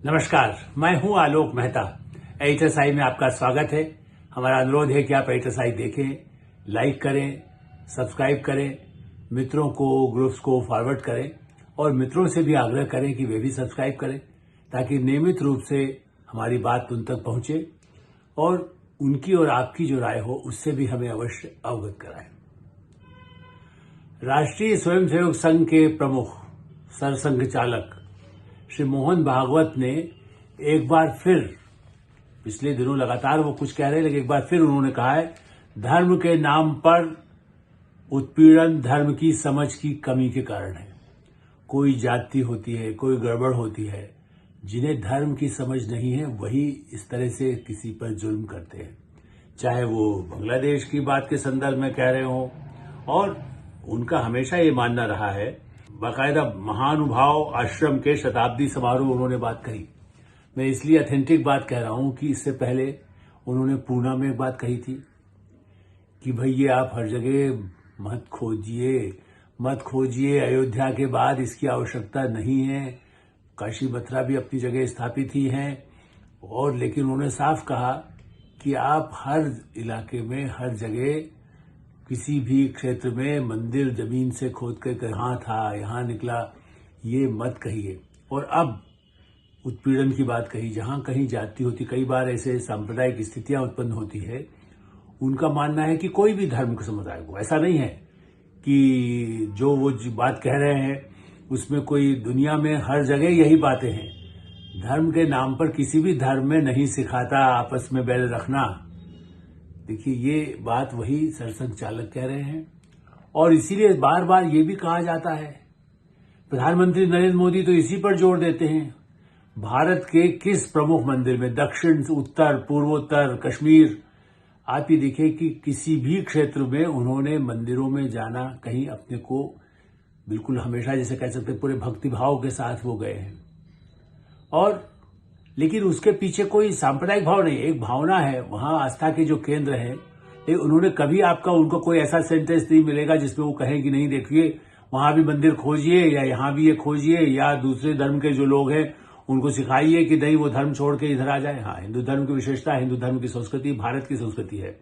नमस्कार, मैं हूं आलोक मेहता। एएसआई में आपका स्वागत है। हमारा अनुरोध है कि आप एएसआई देखें, लाइक करें, सब्सक्राइब करें, मित्रों को, ग्रुप्स को फॉरवर्ड करें और मित्रों से भी आग्रह करें कि वे भी सब्सक्राइब करें ताकि नियमित रूप से हमारी बात उन तक पहुंचे और उनकी और आपकी जो राय हो उससे भी हमें अवश्य अवगत कराएं। राष्ट्रीय स्वयंसेवक संघ के प्रमुख सरसंघ चालक श्री मोहन भागवत ने एक बार फिर, पिछले दिनों लगातार वो कुछ कह रहे हैं लेकिन एक बार फिर उन्होंने कहा है, धर्म के नाम पर उत्पीड़न धर्म की समझ की कमी के कारण है। कोई जाति होती है, कोई गड़बड़ होती है, जिन्हें धर्म की समझ नहीं है वही इस तरह से किसी पर जुल्म करते हैं, चाहे वो बांग्लादेश की बात के संदर्भ में कह रहे हो। और उनका हमेशा ये मानना रहा है, बाकायदा महानुभाव आश्रम के शताब्दी समारोह उन्होंने बात कही। मैं इसलिए ऑथेंटिक बात कह रहा हूं कि इससे पहले उन्होंने पूना में एक बात कही थी कि भैया आप हर जगह मत खोजिए, अयोध्या के बाद इसकी आवश्यकता नहीं है। काशी मथुरा भी अपनी जगह स्थापित ही हैं और लेकिन उन्होंने साफ कहा कि आप हर इलाके में, हर जगह, किसी भी क्षेत्र में मंदिर जमीन से खोद कर कहाँ था, यहाँ निकला, ये मत कहिए। और अब उत्पीड़न की बात कही, जहां कहीं जाति होती, कई बार ऐसे सांप्रदायिक स्थितियां उत्पन्न होती है। उनका मानना है कि कोई भी धर्म के समुदाय को, ऐसा नहीं है कि जो वो बात कह रहे हैं उसमें कोई, दुनिया में हर जगह यही बातें हैं। धर्म के नाम पर किसी भी धर्म में नहीं सिखाता आपस में बैर रखना। देखिए, ये बात वही सरसंघ चालक कह रहे हैं और इसीलिए बार बार ये भी कहा जाता है, प्रधानमंत्री नरेंद्र मोदी तो इसी पर जोर देते हैं, भारत के किस प्रमुख मंदिर में, दक्षिण, उत्तर, पूर्वोत्तर, कश्मीर, आप ये देखिए कि किसी भी क्षेत्र में उन्होंने मंदिरों में जाना, कहीं अपने को बिल्कुल हमेशा, जैसे कह सकते पूरे भक्तिभाव के साथ वो गए हैं। और लेकिन उसके पीछे कोई सांप्रदायिक भाव नहीं, एक भावना है, वहां आस्था के जो केंद्र है। लेकिन उन्होंने कभी उनको कोई ऐसा सेंटेंस नहीं मिलेगा जिसमें वो कहें कि नहीं देखिए वहां भी मंदिर खोजिए या यहां भी ये खोजिए, या दूसरे धर्म के जो लोग हैं उनको सिखाइए कि नहीं वो धर्म छोड़ के इधर आ जाए। हाँ, हिंदू धर्म की विशेषता, हिंदू धर्म की संस्कृति भारत की संस्कृति है।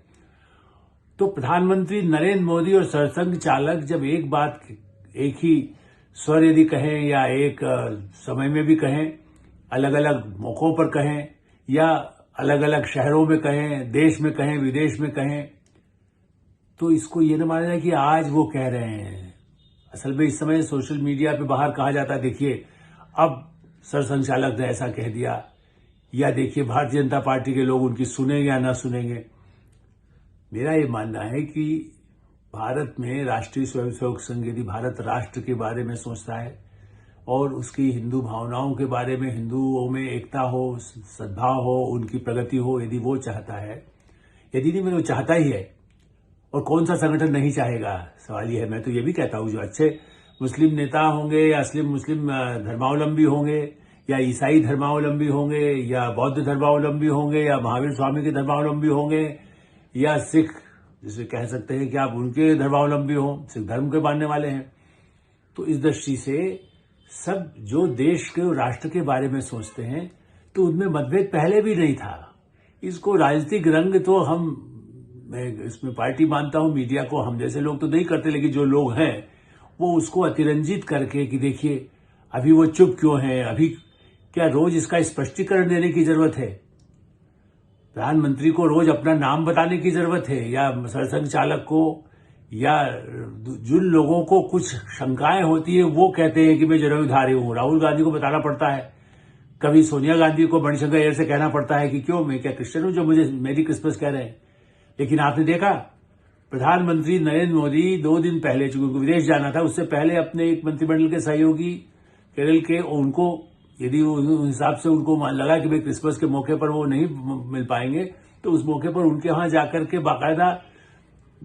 तो प्रधानमंत्री नरेंद्र मोदी और सरसंघ चालक जब एक बात, एक ही स्वर यदि कहें या एक समय में भी कहें, अलग अलग मौकों पर कहें या अलग अलग शहरों में कहें, देश में कहें, विदेश में कहें, तो इसको ये न माना जाए कि आज वो कह रहे हैं। असल में इस समय सोशल मीडिया पे बाहर कहा जाता है, देखिए अब सरसंघ चालक ने ऐसा कह दिया, या देखिए भारतीय जनता पार्टी के लोग उनकी सुनेंगे या ना सुनेंगे। मेरा ये मानना है कि भारत में राष्ट्रीय स्वयंसेवक संघ यदि भारत राष्ट्र के बारे में सोचता है और उसकी हिंदू भावनाओं के बारे में, हिंदुओं में एकता हो, सद्भाव हो, उनकी प्रगति हो, यदि वो चाहता है, यदि नहीं, मैं वो चाहता ही है, और कौन सा संगठन नहीं चाहेगा, सवाल ये है। मैं तो ये भी कहता हूं जो अच्छे मुस्लिम नेता होंगे या मुस्लिम धर्मावलंबी होंगे या ईसाई धर्मावलंबी होंगे या बौद्ध धर्मावलंबी होंगे या महावीर स्वामी के धर्मावलंबी होंगे या सिख, जिसे कह सकते हैं कि आप उनके धर्मावलंबी हो, सिख धर्म के मानने वाले हैं, तो इस दृष्टि से सब जो देश के और राष्ट्र के बारे में सोचते हैं तो उनमें मतभेद पहले भी नहीं था। इसको राजनीतिक रंग तो मैं इसमें पार्टी मानता हूं, मीडिया को हम जैसे लोग तो नहीं करते, लेकिन जो लोग हैं वो उसको अतिरंजित करके कि देखिए अभी वो चुप क्यों हैं, अभी क्या रोज इसका स्पष्टीकरण देने की जरूरत है, प्रधानमंत्री को रोज अपना नाम बताने की जरूरत है, या सरसंघ चालक को, या जिन लोगों को कुछ शंकाएं होती है वो कहते हैं कि मैं जरायुधारी हूं। राहुल गांधी को बताना पड़ता है, कभी सोनिया गांधी को मणिशंकर अय्यर से कहना पड़ता है कि क्यों, मैं क्या क्रिश्चियन हूं जो मुझे मेरी क्रिसमस कह रहे हैं। लेकिन आपने देखा प्रधानमंत्री नरेंद्र मोदी 2 दिन पहले, चूंकि विदेश जाना था, उससे पहले अपने एक मंत्रिमंडल के सहयोगी केरल के, उनको यदि उस हिसाब से उनको लगा कि भाई क्रिसमस के मौके पर वो नहीं मिल पाएंगे, तो उस मौके पर उनके यहां जाकर के बाकायदा,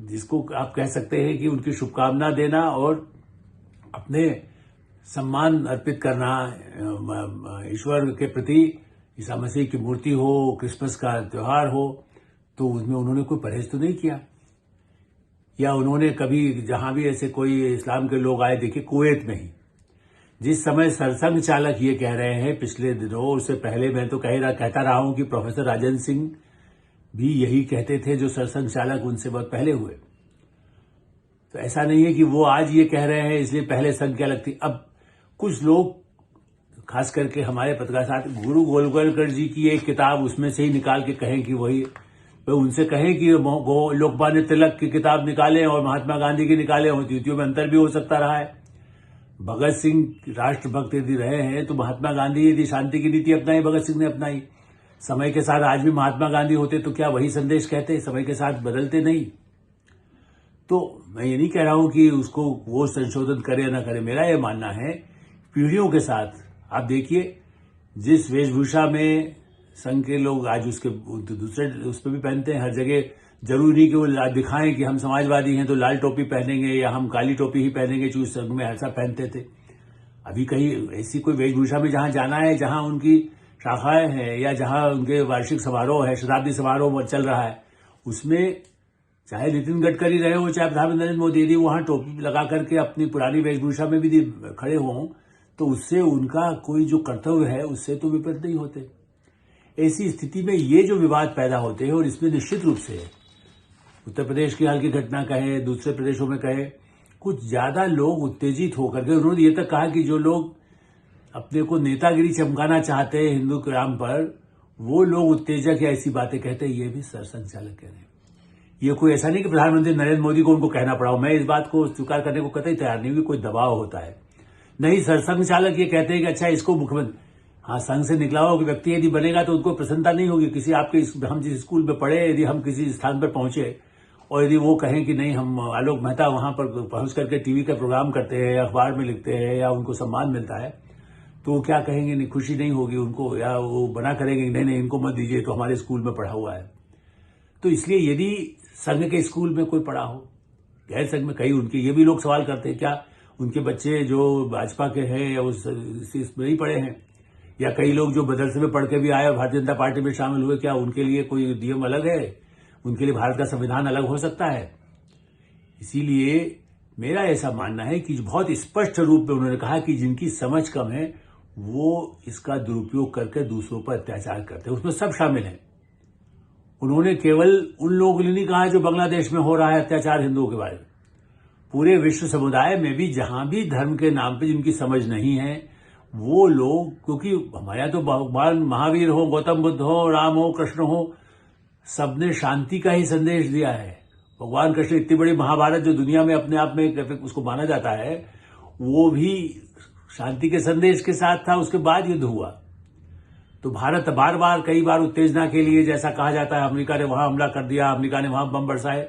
जिसको आप कह सकते हैं कि उनकी शुभकामना देना और अपने सम्मान अर्पित करना ईश्वर के प्रति, ईसा मसीह की मूर्ति हो, क्रिसमस का त्योहार हो, तो उसमें उन्होंने कोई परहेज तो नहीं किया। या उन्होंने कभी, जहां भी ऐसे कोई इस्लाम के लोग आए, देखिए कुवैत में ही जिस समय सरसंघ चालक ये कह रहे हैं पिछले दिनों, उससे पहले मैं तो कहता रहा हूं कि प्रोफेसर राजन सिंह भी यही कहते थे, जो सरसंघ चालक उनसे बहुत पहले हुए। तो ऐसा नहीं है कि वो आज ये कह रहे हैं इसलिए पहले संघ क्या लगती। अब कुछ लोग, खास करके हमारे पत्रकार साथ, गुरु गोलवलकर जी की एक किताब उसमें से ही निकाल के कहें कि वही, तो उनसे कहें कि लोकमान्य तिलक की किताब निकालें और महात्मा गांधी की निकालें, और द्वितीयों में अंतर भी हो सकता रहा है। भगत सिंह राष्ट्रभक्त यदि रहे हैं तो महात्मा गांधी यदि शांति की नीति अपनाई, भगत सिंह ने अपनाई। समय के साथ आज भी महात्मा गांधी होते तो क्या वही संदेश कहते? समय के साथ बदलते नहीं। तो मैं ये नहीं कह रहा हूं कि उसको वो संशोधन करे या ना करे। मेरा ये मानना है पीढ़ियों के साथ, आप देखिए जिस वेशभूषा में संघ के लोग आज उसके दूसरे उस पर भी पहनते हैं, हर जगह जरूरी नहीं कि वो दिखाएं कि हम समाजवादी हैं तो लाल टोपी पहनेंगे या हम काली टोपी ही पहनेंगे, जो संघ में ऐसा पहनते थे। अभी कहीं ऐसी कोई वेशभूषा में जहां जाना है, जहां उनकी शाखाएं हैं या जहां उनके वार्षिक समारोह है, शताब्दी समारोह चल रहा है, उसमें चाहे नितिन गडकरी रहे हो चाहे प्रधानमंत्री नरेंद्र मोदी, यदि वहां टोपी लगा करके अपनी पुरानी वेशभूषा में भी खड़े हों तो उससे उनका कोई जो कर्तव्य है उससे तो विपरीत नहीं होते। ऐसी स्थिति में ये जो विवाद पैदा होते हैं, और इसमें निश्चित रूप से उत्तर प्रदेश की हाल की घटना कहे, दूसरे प्रदेशों में कहे, कुछ ज्यादा लोग उत्तेजित होकर के उन्होंने ये तक कहा कि जो लोग अपने को नेतागिरी चमकाना चाहते हैं हिंदू के नाम पर, वो लोग उत्तेजक या ऐसी बातें कहते हैं। ये भी सरसंघ चालक कह रहे हैं। ये कोई ऐसा नहीं कि प्रधानमंत्री नरेंद्र मोदी को उनको कहना पड़ा हो। मैं इस बात को स्वीकार करने को कतई तैयार नहीं हूं, कोई दबाव होता है। नहीं, सरसंघ चालक ये कहते हैं कि अच्छा इसको मुख्यमंत्री, हाँ, संघ से निकला हुआ व्यक्ति यदि बनेगा तो उनको प्रसन्नता नहीं होगी। किसी आपके हम जिस स्कूल में पढ़े, यदि हम किसी स्थान पर पहुंचे और यदि वो कहें कि नहीं, हम आलोक मेहता वहां पर पहुंच करके टीवी का प्रोग्राम करते हैं, अखबार में लिखते हैं या उनको सम्मान मिलता है, तो वो क्या कहेंगे? नहीं, खुशी नहीं होगी उनको, या वो बना करेंगे नहीं नहीं इनको मत दीजिए, तो हमारे स्कूल में पढ़ा हुआ है। तो इसलिए यदि संघ के स्कूल में कोई पढ़ा हो, गैर संघ में कई उनके ये भी लोग सवाल करते हैं, क्या उनके बच्चे जो भाजपा के हैं या इसमें ही पढ़े हैं, या कई लोग जो मदरसे में पढ़ के भी आए और भारतीय जनता पार्टी में शामिल हुए, क्या उनके लिए कोई नियम अलग है? उनके लिए भारत का संविधान अलग हो सकता है? इसीलिए मेरा ऐसा मानना है कि बहुत स्पष्ट रूप में उन्होंने कहा कि जिनकी समझ कम है वो इसका दुरुपयोग करके दूसरों पर अत्याचार करते हैं, उसमें सब शामिल हैं। उन्होंने केवल उन लोगों के लिए नहीं कहा जो बांग्लादेश में हो रहा है अत्याचार हिंदुओं के बारे में, पूरे विश्व समुदाय में भी जहां भी धर्म के नाम पे जिनकी समझ नहीं है वो लोग, क्योंकि हमारे यहाँ तो भगवान महावीर हो, गौतम बुद्ध हो, राम हो, कृष्ण हो, सबने शांति का ही संदेश दिया है। भगवान कृष्ण, इतनी बड़ी महाभारत जो दुनिया में अपने आप में उसको माना जाता है, वो भी शांति के संदेश के साथ था। उसके बाद युद्ध हुआ तो भारत बार बार कई बार उत्तेजना के लिए, जैसा कहा जाता है, अमेरिका ने वहां हमला कर दिया, अमेरिका ने वहां बम बरसाए।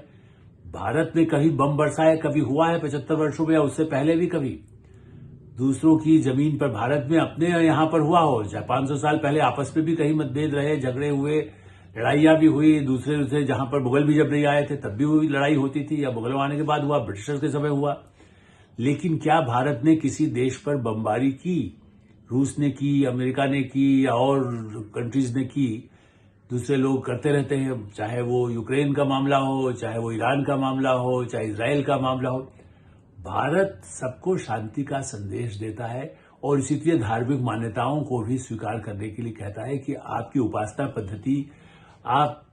भारत ने कभी बम बरसाए कभी हुआ है 75 वर्षों में, या उससे पहले भी कभी दूसरों की जमीन पर भारत में अपने यहां पर हुआ हो? चाहे 500 साल पहले आपस में भी कहीं मतभेद रहे, झगड़े हुए, लड़ाइयां भी हुई, दूसरे से जहां पर मुगल भी जब नहीं आए थे तब भी हुई लड़ाई होती थी, या मुगलों आने के बाद हुआ, ब्रिटिशर्स के समय हुआ। लेकिन क्या भारत ने किसी देश पर बमबारी की? रूस ने की, अमेरिका ने की, या और कंट्रीज ने की। दूसरे लोग करते रहते हैं, चाहे वो यूक्रेन का मामला हो, चाहे वो ईरान का मामला हो, चाहे इजराइल का मामला हो। भारत सबको शांति का संदेश देता है और इसीलिए धार्मिक मान्यताओं को भी स्वीकार करने के लिए कहता है कि आपकी उपासना पद्धति, आप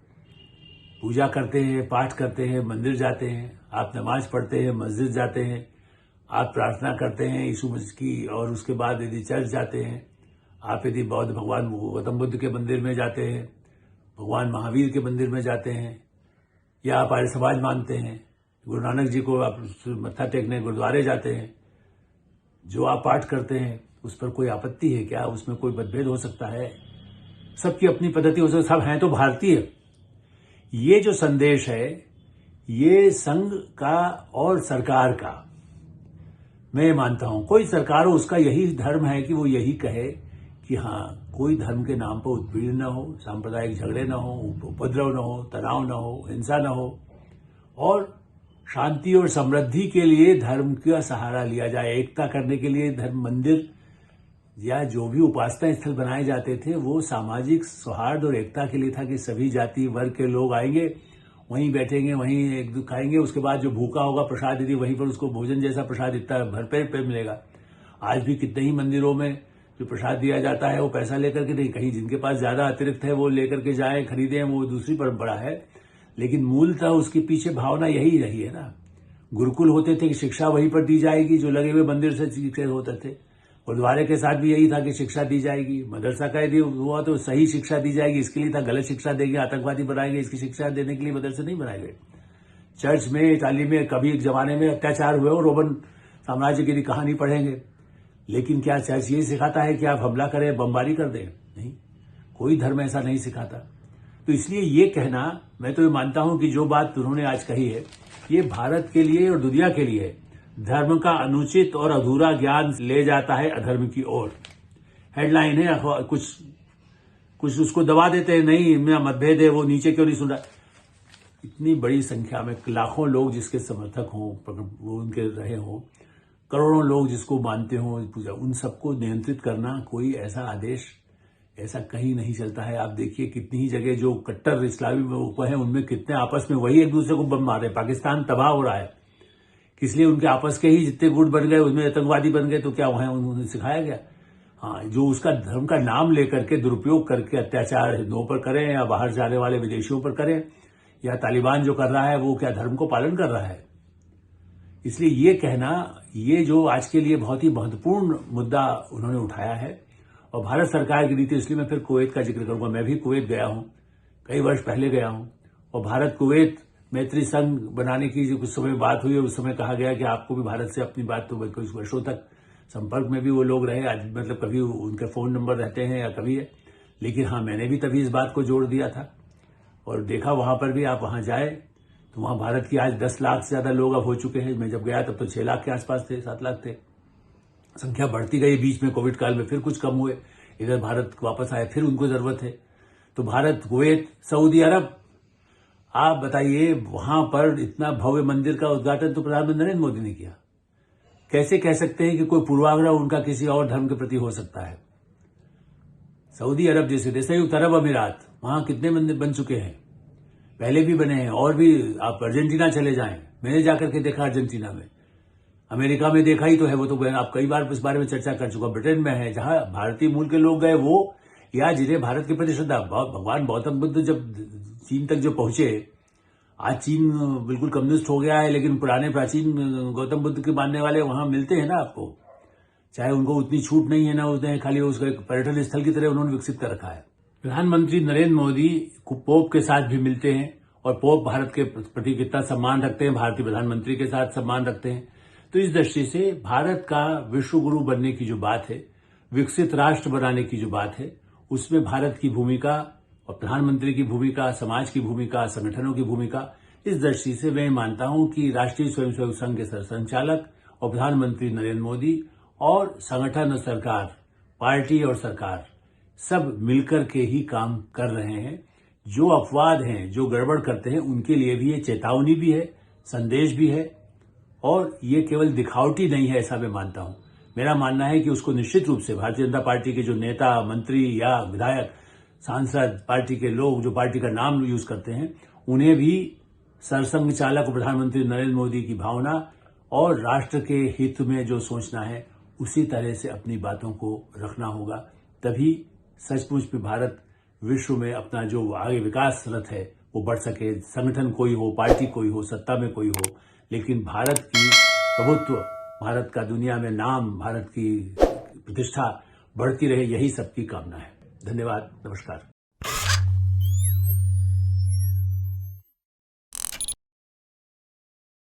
पूजा करते हैं, पाठ करते हैं, मंदिर जाते हैं, आप नमाज पढ़ते हैं, मस्जिद जाते हैं, आप प्रार्थना करते हैं यीशु मसीह की, और उसके बाद यदि चर्च जाते हैं, आप यदि बौद्ध भगवान गौतम बुद्ध के मंदिर में जाते हैं, भगवान महावीर के मंदिर में जाते हैं, या आप आर्य समाज मानते हैं, गुरु नानक जी को आप मत्था टेकने गुरुद्वारे जाते हैं, जो आप पाठ करते हैं उस पर कोई आपत्ति है क्या? उसमें कोई मतभेद हो सकता है? सबकी अपनी पद्धति हो सकती है, सब हैं तो भारतीय। ये जो संदेश है ये संघ का और सरकार का, मैं मानता हूं कोई सरकार हो उसका यही धर्म है कि वो यही कहे कि हाँ, कोई धर्म के नाम पर उत्पीड़न न हो, सांप्रदायिक झगड़े न हो, उपद्रव न हो, तनाव न हो, हिंसा न हो, और शांति और समृद्धि के लिए धर्म का सहारा लिया जाए। एकता करने के लिए धर्म मंदिर या जो भी उपासना स्थल बनाए जाते थे वो सामाजिक सौहार्द और एकता के लिए था कि सभी जाति वर्ग के लोग आएंगे, वहीं बैठेंगे, वहीं एक दूसरे खाएंगे, उसके बाद जो भूखा होगा प्रसाद यदि वहीं पर उसको भोजन जैसा प्रसाद इतना भरपेट पे मिलेगा, आज भी कितने ही मंदिरों में जो प्रसाद दिया जाता है वो पैसा लेकर के नहीं, कहीं जिनके पास ज्यादा अतिरिक्त है वो लेकर के जाए खरीदें, वो दूसरी परंपरा है। लेकिन मूलतः उसके पीछे भावना यही रही है ना। गुरुकुल होते थे कि शिक्षा वहीं पर दी जाएगी, जो लगे हुए मंदिर से सीखे होते थे। गुरुद्वारे के साथ भी यही था कि शिक्षा दी जाएगी। मदरसा का यदि हुआ तो सही शिक्षा दी जाएगी, इसके लिए था गलत शिक्षा देंगे, आतंकवादी बनाएंगे, इसकी शिक्षा देने के लिए मदरसे नहीं बनाए गए। चर्च में, इटाली में कभी एक जमाने में अत्याचार हुए और रोमन साम्राज्य की कहानी पढ़ेंगे। लेकिन क्या चर्च ये सिखाता है कि आप हमला करें, बमबारी कर दें? नहीं, कोई धर्म ऐसा नहीं सिखाता। तो इसलिए ये कहना, मैं तो ये मानता हूं कि जो बात उन्होंने आज कही है ये भारत के लिए और दुनिया के लिए धर्म का अनुचित और अधूरा ज्ञान ले जाता है अधर्म की ओर। हेडलाइन है, कुछ उसको दबा देते हैं, नहीं मेरा मतभेद है, वो नीचे क्यों नहीं सुन रहा। इतनी बड़ी संख्या में लाखों लोग जिसके समर्थक हों, वो उनके रहे हों, करोड़ों लोग जिसको मानते हों पूजा, उन सबको नियंत्रित करना कोई ऐसा आदेश ऐसा कहीं नहीं चलता है। आप देखिए कितनी ही जगह जो कट्टर इस्लामी लोग हैं उनमें कितने आपस में वही एक दूसरे को बम मार रहे हैं। पाकिस्तान तबाह हो रहा है, इसलिए उनके आपस के ही जितने गुट बन गए उनमें आतंकवादी बन गए। तो क्या वहां उन्हें सिखाया गया? हाँ, जो उसका धर्म का नाम लेकर के दुरुपयोग करके अत्याचार हिंदुओं पर करें या बाहर जाने वाले विदेशियों पर करें, या तालिबान जो कर रहा है वो क्या धर्म को पालन कर रहा है? इसलिए ये कहना, ये जो आज के लिए बहुत ही महत्वपूर्ण मुद्दा उन्होंने उठाया है और भारत सरकार की नीति। इसलिए मैं फिर कुवैत का जिक्र करूंगा। मैं भी कुवैत गया हूं, कई वर्ष पहले गया हूं, और भारत कुवैत मैत्री संघ बनाने की जो कुछ समय बात हुई, उस समय कहा गया कि आपको भी भारत से अपनी बात, तो कुछ वर्षों तक संपर्क में भी वो लोग रहे। आज मतलब कभी उनके फोन नंबर रहते हैं या कभी है, लेकिन हाँ, मैंने भी तभी इस बात को जोड़ दिया था और देखा वहां पर भी, आप वहां जाए तो वहां भारत की आज 10 लाख से ज्यादा लोग अब हो चुके हैं। मैं जब गया तब तो 6 लाख के आसपास थे, 7 लाख थे। संख्या बढ़ती गई, बीच में कोविड काल में फिर कुछ कम हुए, इधर भारत वापस आए, फिर उनको जरूरत है। तो भारत, कुवैत, सऊदी अरब, आप बताइए वहां पर इतना भव्य मंदिर का उद्घाटन तो प्रधानमंत्री नरेंद्र मोदी ने किया। कैसे कह सकते हैं कि कोई पूर्वाग्रह उनका किसी और धर्म के प्रति हो सकता है? सऊदी अरब जैसे देश, संयुक्त अरब अमीरात, वहां कितने मंदिर बन चुके हैं, पहले भी बने हैं और भी। आप अर्जेंटीना चले जाएं, मैंने जाकर के देखा अर्जेंटीना में। अमेरिका में देखा ही तो है, वो तो आप कई बार इस बारे में चर्चा कर चुका। ब्रिटेन में है, जहां भारतीय मूल के लोग गए वो, या जिन्हें भारत के प्रति श्रद्धा। भगवान गौतम बुद्ध जब चीन तक जो पहुंचे, आज चीन बिल्कुल कम्युनिस्ट हो गया है, लेकिन पुराने प्राचीन गौतम बुद्ध के मानने वाले वहां मिलते हैं ना आपको। चाहे उनको उतनी छूट नहीं है ना, उसने खाली उसको एक पर्यटन स्थल की तरह उन्होंने विकसित कर रखा है। प्रधानमंत्री नरेंद्र मोदी पोप के साथ भी मिलते हैं और पोप भारत के प्रति कितना सम्मान रखते हैं, भारतीय प्रधानमंत्री के साथ सम्मान रखते हैं। तो इस दृष्टि से भारत का विश्व गुरु बनने की जो बात है, विकसित राष्ट्र बनाने की जो बात है, उसमें भारत की भूमिका और प्रधानमंत्री की भूमिका, समाज की भूमिका, संगठनों की भूमिका, इस दृष्टि से मैं मानता हूं कि राष्ट्रीय स्वयंसेवक संघ के संचालक और प्रधानमंत्री नरेंद्र मोदी और संगठन और सरकार, पार्टी और सरकार सब मिलकर के ही काम कर रहे हैं। जो अपवाद हैं, जो गड़बड़ करते हैं, उनके लिए भी ये चेतावनी भी है, संदेश भी है, और ये केवल दिखावटी नहीं है, ऐसा मैं मानता हूं। मेरा मानना है कि उसको निश्चित रूप से भारतीय जनता पार्टी के जो नेता, मंत्री या विधायक, सांसद, पार्टी के लोग जो पार्टी का नाम यूज करते हैं, उन्हें भी सरसंघ चालक प्रधानमंत्री नरेंद्र मोदी की भावना और राष्ट्र के हित में जो सोचना है, उसी तरह से अपनी बातों को रखना होगा। तभी सचमुच में भारत विश्व में अपना जो आगे विकास रथ है वो बढ़ सके। संगठन कोई हो, पार्टी कोई हो, सत्ता में कोई हो, लेकिन भारत की प्रभुत्व, भारत का दुनिया में नाम, भारत की प्रतिष्ठा बढ़ती रहे, यही सबकी कामना है। धन्यवाद, नमस्कार।